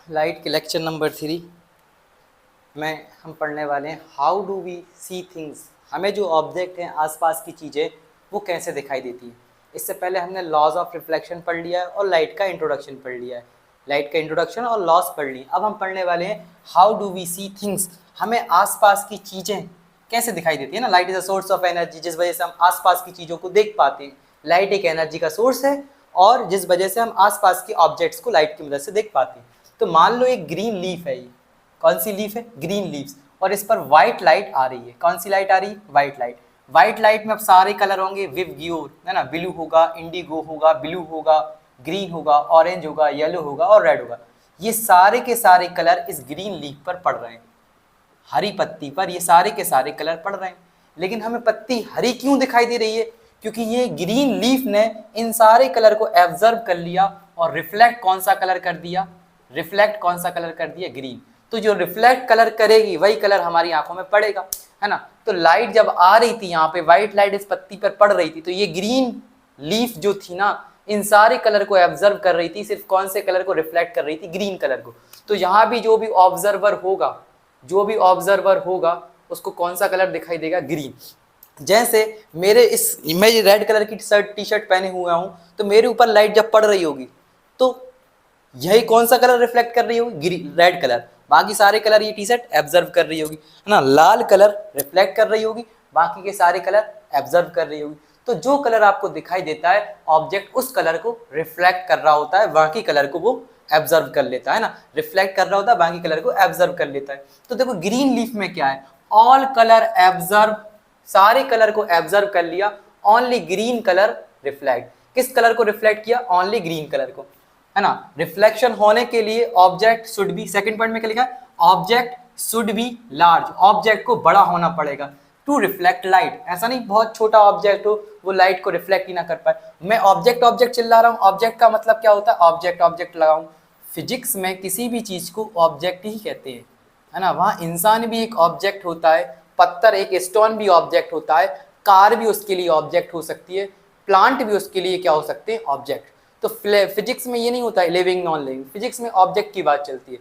Light के lecture number 3 में हम पढ़ने वाले हैं how do we see things. हमें जो ऑब्जेक्ट हैं, आसपास की चीज़ें, वो कैसे दिखाई देती हैं। इससे पहले हमने लॉज ऑफ रिफ्लेक्शन पढ़ लिया है और लाइट का इंट्रोडक्शन पढ़ लिया है। लाइट का इंट्रोडक्शन और लॉस पढ़ ली। अब हम पढ़ने वाले हैं how do we see things. हमें आसपास की चीज़ें कैसे दिखाई देती है ना। Light is a source of energy, जिस वजह से हम आसपास की चीज़ों को देख पाते हैं। लाइट एक एनर्जी का सोर्स है और जिस वजह से हम आसपास के ऑब्जेक्ट्स को लाइट की मदद से देख पाते हैं। तो मान लो एक ग्रीन लीफ है, ये कौन सी लीफ है? Green leaves. और इस पर व्हाइट लाइट आ रही है। कौन सी लाइट आ रही है? White light. व्हाइट लाइट में अब सारे कलर होंगे विवग्योर, है ना। ब्लू होगा, इंडिगो होगा, ब्लू होगा, ग्रीन होगा, ऑरेंज होगा, येलो होगा और रेड होगा। ये सारे के सारे कलर इस ग्रीन लीफ पर पड़ रहे हैं। हरी पत्ती पर ये सारे के सारे कलर पड़ रहे हैं। लेकिन हमें पत्ती हरी क्यों दिखाई दे रही है? क्योंकि ये ग्रीन लीफ ने इन सारे कलर को एब्जर्व कर लिया और रिफ्लेक्ट कौन सा कलर कर दिया? रिफ्लेक्ट कौन सा कलर कर दिया? ग्रीन। तो जो रिफ्लेक्ट कलर करेगी वही कलर हमारी आंखों में पड़ेगा, है ना। तो लाइट जब आ रही थी यहाँ पे, व्हाइट लाइट इस पत्ती पर पड़ रही थी, तो ये ग्रीन लीफ जो थी ना, इन सारे कलर को एब्जर्व कर रही थी। सिर्फ कौन से कलर को रिफ्लेक्ट कर रही थी? ग्रीन कलर को। तो यहाँ भी जो भी ऑब्जर्वर होगा उसको कौन सा कलर दिखाई देगा? ग्रीन। जैसे मैं ये रेड कलर की टी शर्ट पहने हुआ हूं, तो मेरे ऊपर लाइट जब पड़ रही होगी तो यही कौन सा कलर रिफ्लेक्ट कर रही होगी? Red colour. बाकी सारे कलर ये टी शर्ट एब्जर्व कर रही होगी, है ना। लाल कलर रिफ्लेक्ट कर रही होगी, बाकी के सारे कलर एब्जर्व कर रही होगी। तो जो कलर आपको दिखाई देता है, ऑब्जेक्ट उस कलर को रिफ्लेक्ट कर रहा होता है, बाकी कलर को वो एब्जर्व कर लेता है ना। रिफ्लेक्ट कर रहा होता है, बाकी कलर को एब्जर्व कर लेता है। तो देखो ग्रीन लीफ में क्या है? ऑल कलर एब्जर्व, सारे कलर को एब्जर्व कर लिया, ओनली ग्रीन कलर रिफ्लेक्ट। किस कलर को रिफ्लेक्ट किया? ओनली ग्रीन कलर को, है ना। रिफ्लेक्शन होने के लिए object should B, second point में क्या लिखा है? Object should be large. Object को बड़ा होना पड़ेगा टू रिफ्लेक्ट लाइट। ऐसा नहीं बहुत छोटा ऑब्जेक्ट हो वो लाइट को रिफ्लेक्ट ही ना कर पाए। मैं ऑब्जेक्ट चिल्ला रहा हूँ। ऑब्जेक्ट का मतलब क्या होता है? ऑब्जेक्ट लगाऊं। फिजिक्स में किसी भी चीज को ऑब्जेक्ट ही कहते हैं, है ना। वहाँ इंसान भी एक ऑब्जेक्ट होता है, पत्थर एक स्टोन भी ऑब्जेक्ट होता है, कार भी उसके लिए ऑब्जेक्ट हो सकती है, प्लांट भी उसके लिए क्या हो सकते हैं? ऑब्जेक्ट। तो फिजिक्स में ये नहीं होता है लिविंग नॉन लिविंग, फिजिक्स में ऑब्जेक्ट की बात चलती है।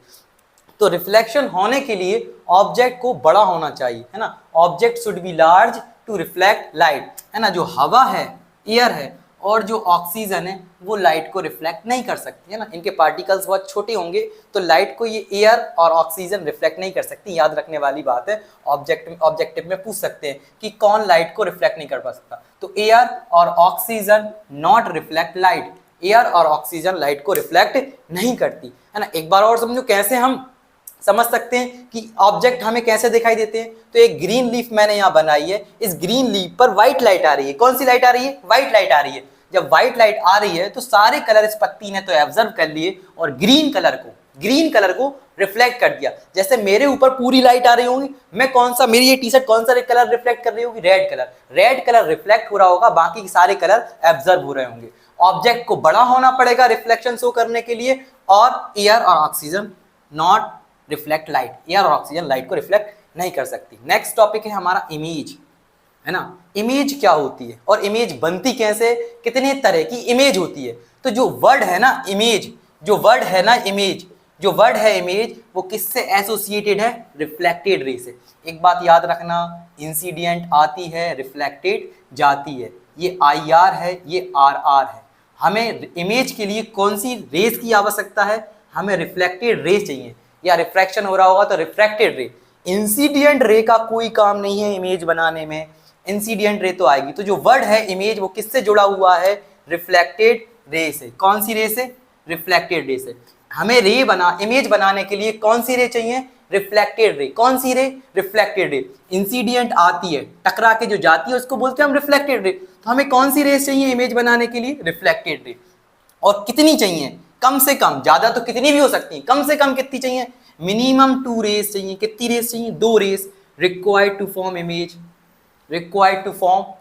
तो रिफ्लेक्शन होने के लिए ऑब्जेक्ट को बड़ा होना चाहिए, है ना। Object should be large to reflect light, है ना। जो हवा है, एयर है और जो ऑक्सीजन है, वो लाइट को रिफ्लेक्ट नहीं कर सकती, है ना। इनके पार्टिकल्स बहुत छोटे होंगे, तो लाइट को ये एयर और ऑक्सीजन रिफ्लेक्ट नहीं कर सकती। याद रखने वाली बात है। ऑब्जेक्टिव में पूछ सकते हैं कि कौन लाइट को रिफ्लेक्ट नहीं कर पा सकता, तो एयर और oxygen not reflect light. Air और ऑक्सीजन लाइट को रिफ्लेक्ट नहीं करती, है ना। एक बार और समझो कैसे हम समझ सकते हैं कि ऑब्जेक्ट हमें कैसे दिखाई देते हैं। तो एक ग्रीन लीफ मैंने यहाँ बनाई है, इस ग्रीन लीफ पर व्हाइट लाइट आ रही है। कौन सी लाइट आ रही है? व्हाइट लाइट आ रही है। जब व्हाइट लाइट आ रही है तो सारे कलर इस पत्ती ने तो एब्जर्व कर लिए और ग्रीन कलर को रिफ्लेक्ट कर दिया। जैसे मेरे ऊपर पूरी लाइट आ रही होगी, मैं कौन सा, मेरी ये टी शर्ट कौन सा कलर रिफ्लेक्ट कर रही होगी? रेड कलर रिफ्लेक्ट हो रहा होगा, बाकी सारे कलर एब्जर्व हो रहे होंगे। ऑब्जेक्ट को बड़ा होना पड़ेगा रिफ्लेक्शन शो करने के लिए, और एयर और oxygen not reflect light. Air और ऑक्सीजन लाइट को रिफ्लेक्ट नहीं कर सकती। नेक्स्ट टॉपिक है हमारा इमेज, है ना। इमेज क्या होती है और इमेज बनती कैसे? कितने तरह की इमेज होती है? तो जो वर्ड है ना इमेज, जो वर्ड है इमेज, वो किससे एसोसिएटेड है? रिफ्लेक्टेड रे से। एक बात याद रखना, इंसिडेंट आती है, रिफ्लेक्टेड जाती है। ये IR है, ये RR है। हमें इमेज के लिए कौन सी रेस की आवश्यकता है? हमें रिफ्लेक्टेड रे चाहिए, या रिफ्रैक्शन हो रहा होगा तो रिफ्रैक्टेड रे। इंसिडेंट रे का कोई काम नहीं है इमेज बनाने में, इंसिडेंट रे तो आएगी। तो जो वर्ड है इमेज, वो किससे जुड़ा हुआ है? रिफ्लेक्टेड रे से। कौन सी रे से? रिफ्लेक्टेड रे से। हमें इमेज बनाने के लिए कौन सी रे चाहिए? Reflected ray. कौन सी रे? Reflected ray. इंसिडेंट आती है, टकरा के जो जाती है उसको बोलते हैं हम रिफ्लेक्टेड रे। तो हमें कौन सी रेस चाहिए इमेज बनाने के लिए? Reflected ray. और कितनी चाहिए? कम से कम, ज्यादा तो कितनी भी हो सकती है, कम से कम कितनी चाहिए? मिनिमम 2 रेस चाहिए। कितनी रेस चाहिए? 2 rays required to form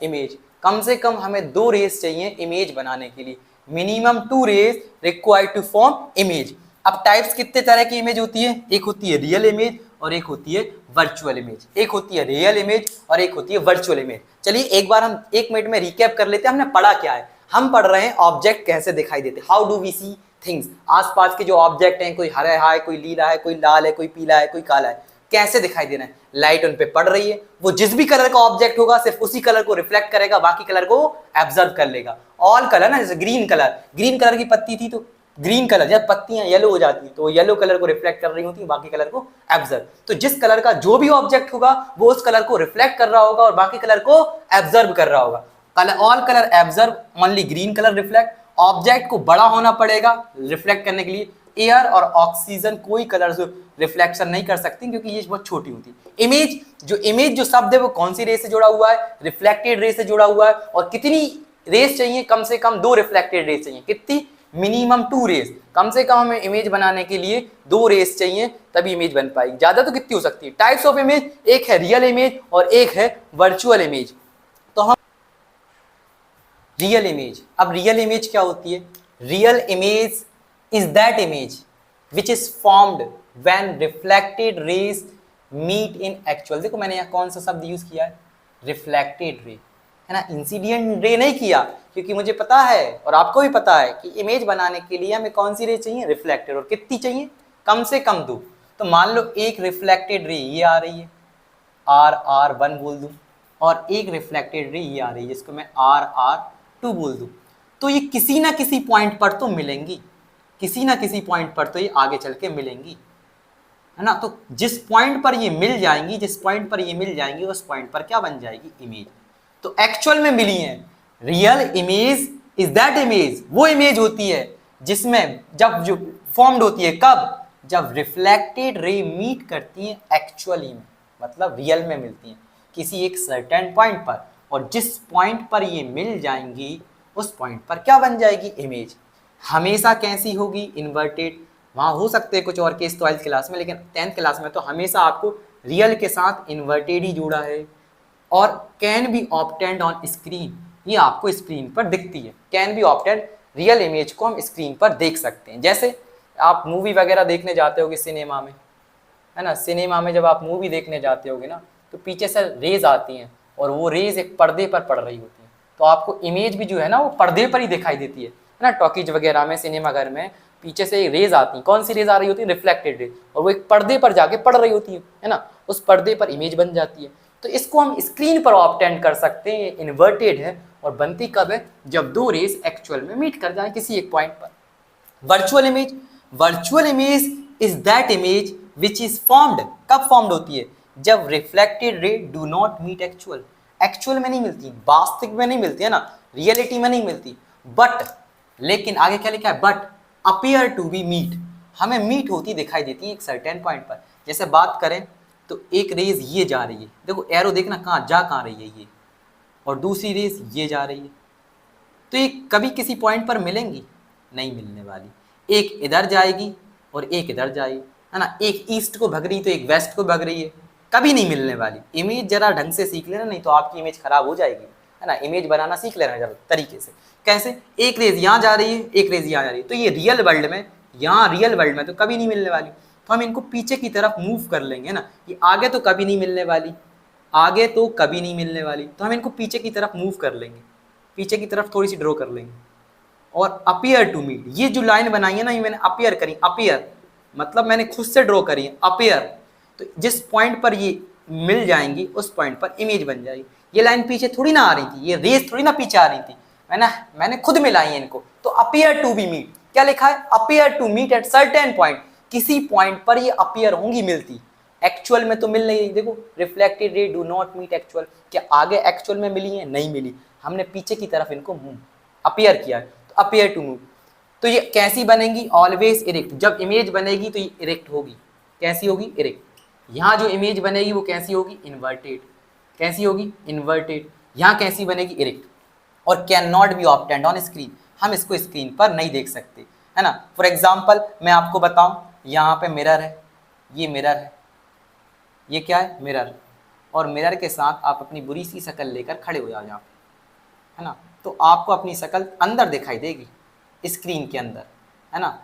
image. कम से कम हमें 2 रेस चाहिए इमेज बनाने के लिए। Minimum 2 rays required to form image. अब टाइप्स कितने तरह की इमेज होती है? एक होती है रियल इमेज और एक होती है वर्चुअल इमेज। एक होती है रियल इमेज और एक होती है वर्चुअल इमेज। चलिए एक बार हम 1 मिनट में रिकैप कर लेते हैं हमने पढ़ा क्या है। हम पढ़ रहे हैं ऑब्जेक्ट कैसे दिखाई देते, how do we see things, आसपास के जो ऑब्जेक्ट हैं, कोई हरा है, कोई नीला है, कोई लाल है, कोई पीला है, कोई काला है, कैसे दिखाई दे रहे हैं? लाइट उन पे पड़ रही है, वो जिस भी कलर का ऑब्जेक्ट होगा सिर्फ उसी कलर को रिफ्लेक्ट करेगा, बाकी कलर को एब्जर्व कर लेगा। ऑल कलर ना, जैसे ग्रीन कलर की पत्ती थी तो ग्रीन कलर, जब पत्तियां येलो हो जाती हैं तो येलो कलर को रिफ्लेक्ट कर रही होती हैं, बाकी कलर को एब्जर्व। तो जिस कलर का जो भी ऑब्जेक्ट होगा वो उस कलर को रिफ्लेक्ट कर रहा होगा और बाकी कलर को एब्जर्व कर रहा होगा। All colour एब्जर्व, only green colour reflect. Object को बड़ा होना पड़ेगा रिफ्लेक्ट करने के लिए। एयर और ऑक्सीजन कोई कलर रिफ्लेक्शन नहीं कर सकती क्योंकि ये बहुत छोटी होती है। इमेज जो शब्द है वो कौन सी रे से जुड़ा हुआ है? रिफ्लेक्टेड रे से जुड़ा हुआ है। और कितनी रेस चाहिए? कम से कम 2 रिफ्लेक्टेड रेस चाहिए। कितनी? Minimum 2 race. कम से कम हमें इमेज बनाने के लिए 2 रेस चाहिए तभी इमेज बन पाएगी। ज्यादा तो कितनी हो सकती है? टाइप्स ऑफ इमेज, एक है रियल इमेज और एक है वर्चुअल इमेज। तो हम रियल इमेज, अब रियल इमेज क्या होती है? Real image is that image which is formed when reflected rays meet in actual. देखो मैंने यहाँ कौन सा शब्द यूज किया है? रिफ्लेक्टेड रे, है ना, इंसिडेंट रे नहीं किया, क्योंकि मुझे पता है और आपको भी पता है कि इमेज बनाने के लिए हमें कौन सी रे चाहिए? रिफ्लेक्टेड। और कितनी चाहिए? कम से कम 2। तो मान लो एक रिफ्लेक्टेड रे ये आ रही है, RR1 बोल दूं, और एक रिफ्लेक्टेड रे ये आ रही है जिसको मैं RR2 बोल दूं। तो ये किसी ना किसी पॉइंट पर तो मिलेंगी, किसी ना किसी पॉइंट पर तो ये आगे चल के मिलेंगी, है ना। तो जिस पॉइंट पर ये मिल जाएंगी, उस पॉइंट पर क्या बन जाएगी? इमेज। तो एक्चुअल में मिली है। Real image is that image, वो इमेज होती है जिसमें जब जो फॉर्म्ड होती है, कब? जब रिफ्लेक्टेड रे मीट करती है एक्चुअली में, मतलब रियल में मिलती है किसी एक सर्टेन पॉइंट पर, और जिस पॉइंट पर ये मिल जाएंगी उस पॉइंट पर क्या बन जाएगी? इमेज। हमेशा कैसी होगी? इन्वर्टेड। वहां हो सकते हैं कुछ और केस 12th क्लास में, लेकिन 10th क्लास में तो हमेशा आपको रियल के साथ इन्वर्टेड ही जुड़ा है। और can be obtained on screen, ये आपको स्क्रीन पर दिखती है। Can be obtained, real image को हम स्क्रीन पर देख सकते हैं। जैसे आप मूवी वगैरह देखने जाते होगे सिनेमा में, है ना, सिनेमा में जब आप मूवी देखने जाते होगे ना तो पीछे से रेज आती हैं और वो रेज एक पर्दे पर पड़ रही होती है, तो आपको इमेज भी जो है ना वो पर्दे पर ही दिखाई देती है ना। टॉकीज वगैरह में, सिनेमा घर में पीछे से रेज आती हैं। कौन सी रेज आ रही होती है? रिफ्लेक्टेड रेज, और वो एक पर्दे पर जाके पड़ रही होती है ना, उस पर्दे पर इमेज बन जाती है। तो इसको हम स्क्रीन पर ऑब्टेंड कर सकते हैं। इन्वर्टेड है और बनती कब है? जब 2 रेज एक्चुअल में मीट कर जाए किसी एक पॉइंट पर। Virtual image is that image which is formed, कब फॉर्म्ड होती है? जब reflected ray do not meet actual में नहीं मिलती, वास्तविक में नहीं मिलती, है ना, रियलिटी में नहीं मिलती, बट, लेकिन आगे क्या लिखा है? But appear to be meet, हमें मीट होती दिखाई देती है एक सर्टेन पॉइंट पर। जैसे बात करें तो एक रेज ये जा रही है, देखो एरो देखना कहाँ रही है ये, और दूसरी रेज ये जा रही है, तो ये कभी किसी पॉइंट पर मिलेंगी? नहीं मिलने वाली। एक इधर जाएगी और एक इधर जाएगी, है ना, एक ईस्ट को भग रही तो एक वेस्ट को भग रही है, कभी नहीं मिलने वाली। इमेज जरा ढंग से सीख लेना, नहीं तो आपकी इमेज खराब हो जाएगी, है ना। इमेज बनाना सीख लेना जरा तरीके से। कैसे? एक रेज यहाँ जा रही है, एक रेज यहाँ जा रही है, तो ये रियल वर्ल्ड में, यहाँ रियल वर्ल्ड में तो कभी नहीं मिलने वाली, तो हम इनको पीछे की तरफ मूव कर लेंगे ना। ये आगे तो कभी नहीं मिलने वाली, तो हम इनको पीछे की तरफ मूव कर लेंगे, पीछे की तरफ थोड़ी सी ड्रॉ कर लेंगे। और अपीयर टू मीट, ये जो लाइन बनाई है ना, ये मैंने अपीयर करी, अपीयर मतलब मैंने खुद से ड्रॉ करी है, अपीयर। तो जिस पॉइंट पर ये मिल जाएंगी उस पॉइंट पर इमेज बन जाएगी। ये लाइन पीछे थोड़ी ना आ रही थी, ये रेस थोड़ी ना पीछे आ रही थी, मैंने खुद मिलाई है इनको। तो अपीयर टू बी मीट, क्या लिखा है? Appear to meet at certain point, किसी पॉइंट पर ये अपीयर होंगी, मिलती। एक्चुअल में तो मिल नहीं रही। देखो reflected ray do not meet actual, क्या आगे एक्चुअल में मिली है? नहीं मिली, हमने पीछे की तरफ इनको अपीयर किया है, तो अपीयर टू मूव। तो ये कैसी बनेंगी? Always erect. जब इमेज बनेगी तो ये इरेक्ट होगी। कैसी होगी? इरेक्ट। यहाँ जो इमेज बनेगी वो कैसी होगी? इन्वर्टेड। कैसी होगी? इन्वर्टेड। यहाँ कैसी बनेगी? इरेक्ट। और can not be obtained on screen, हम इसको स्क्रीन पर नहीं देख सकते, है ना। फॉर एग्जाम्पल मैं आपको बताऊं, यहाँ पे मिरर है, ये मिरर है, ये क्या है? मिरर। और मिरर के साथ आप अपनी बुरी सी शक्ल लेकर खड़े हो जाओ यहाँ पे, है ना, तो आपको अपनी शक्ल अंदर दिखाई देगी स्क्रीन के अंदर, है ना।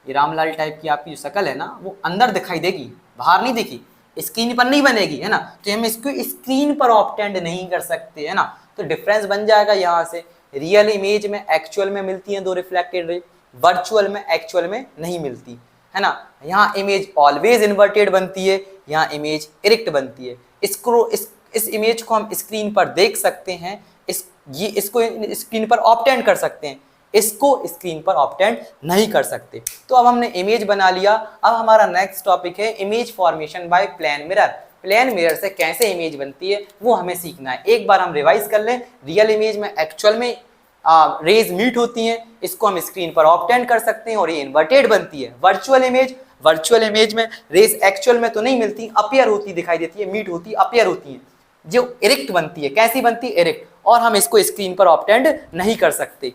ये रामलाल टाइप की आपकी जो शक्ल है ना वो अंदर दिखाई देगी, बाहर नहीं दिखी, स्क्रीन पर नहीं बनेगी, है ना। तो हम इसको स्क्रीन पर ऑब्टेंड नहीं कर सकते, है ना। तो डिफरेंस बन जाएगा यहाँ से। रियल इमेज में एक्चुअल में मिलती हैं 2 रिफ्लेक्टेड रे, वर्चुअल में एक्चुअल में नहीं मिलती, है ना। यहाँ इमेज ऑलवेज इन्वर्टेड बनती है, यहाँ इमेज इरेक्ट बनती है। इस इमेज को हम स्क्रीन पर देख सकते हैं, इसको स्क्रीन पर ऑब्टेन कर सकते हैं, इसको स्क्रीन पर ऑब्टेन नहीं कर सकते। तो अब हमने इमेज बना लिया। अब हमारा नेक्स्ट टॉपिक है image formation by plane mirror. Plane mirror से कैसे इमेज बनती है वो हमें सीखना है। एक बार हम रिवाइज कर लें। रियल इमेज में एक्चुअल में रेज मीट होती हैं, इसको हम स्क्रीन पर ऑब्टेन कर सकते हैं और ये इन्वर्टेड बनती है। वर्चुअल इमेज में रेज एक्चुअल में तो नहीं मिलती, अपीयर होती दिखाई देती है, मीट होती अपीयर होती है, जो इरेक्ट बनती है। कैसी बनती है? इरेक्ट। और हम इसको स्क्रीन पर ऑब्टेंड नहीं कर सकते।